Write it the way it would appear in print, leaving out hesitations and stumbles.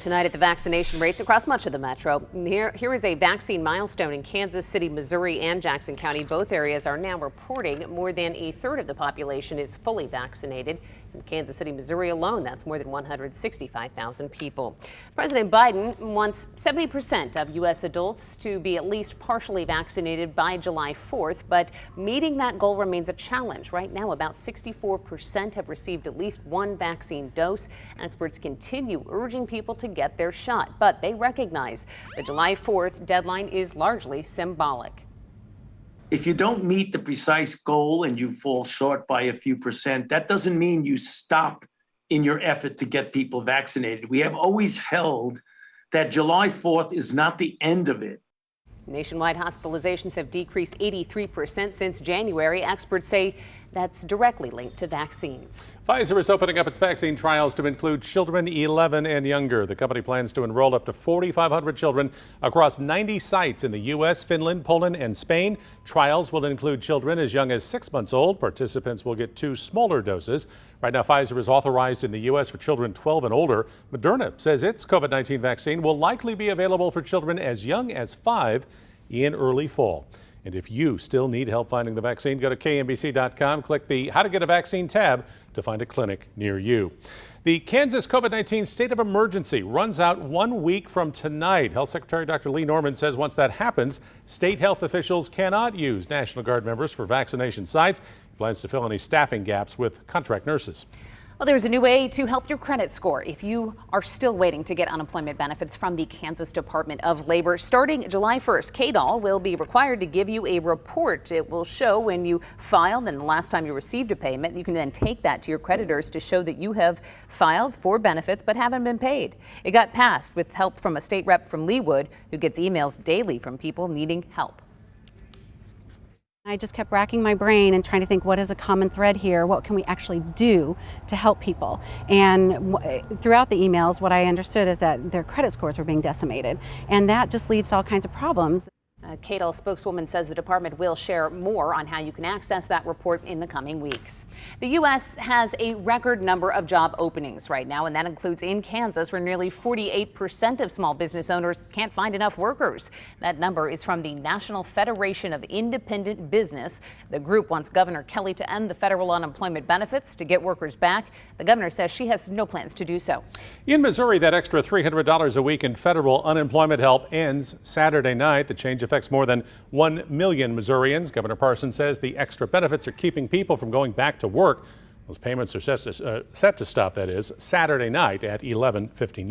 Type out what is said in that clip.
Tonight at the vaccination rates across much of the metro. Here is a vaccine milestone in Kansas City, Missouri and Jackson County. Both areas are now reporting more than a third of the population is fully vaccinated. In Kansas City, Missouri alone, that's more than 165,000 people. President Biden wants 70% of U.S. adults to be at least partially vaccinated by July 4th, but meeting that goal remains a challenge. Right now, about 64% have received at least one vaccine dose. Experts continue urging people to get their shot, but they recognize the July 4th deadline is largely symbolic. If you don't meet the precise goal and you fall short by a few percent, that doesn't mean you stop in your effort to get people vaccinated. We have always held that July 4th is not the end of it. Nationwide hospitalizations have decreased 83% since January. Experts say that's directly linked to vaccines. Pfizer is opening up its vaccine trials to include children 11 and younger. The company plans to enroll up to 4,500 children across 90 sites in the U.S., Finland, Poland, and Spain. Trials will include children as young as 6 months old. Participants will get 2 smaller doses. Right now, Pfizer is authorized in the U.S. for children 12 and older. Moderna says its COVID-19 vaccine will likely be available for children as young as 5 in early fall. And if you still need help finding the vaccine, go to KMBC.com, click the How to Get a Vaccine tab to find a clinic near you. The Kansas COVID-19 state of emergency runs out 1 week from tonight. Health Secretary Dr. Lee Norman says once that happens, state health officials cannot use National Guard members for vaccination sites. He plans to fill any staffing gaps with contract nurses. Well, there's a new way to help your credit score if you are still waiting to get unemployment benefits from the Kansas Department of Labor. Starting July 1st, KDOL will be required to give you a report. It will show when you filed and the last time you received a payment. You can then take that to your creditors to show that you have filed for benefits but haven't been paid. It got passed with help from a state rep from Leawood who gets emails daily from people needing help. I just kept racking my brain and trying to think, what is a common thread here? What can we actually do to help people? And throughout the emails, what I understood is that their credit scores were being decimated. And that just leads to all kinds of problems. KDOL spokeswoman says the department will share more on how you can access that report in the coming weeks. The U.S. has a record number of job openings right now, and that includes in Kansas, where nearly 48% of small business owners can't find enough workers. That number is from the National Federation of Independent Business. The group wants Governor Kelly to end the federal unemployment benefits to get workers back. The governor says she has no plans to do so. In Missouri, that extra $300 a week in federal unemployment help ends Saturday night. The change affects more than 1 million Missourians. Governor Parsons says the extra benefits are keeping people from going back to work. Those payments are set to stop, that is, Saturday night at 11:59.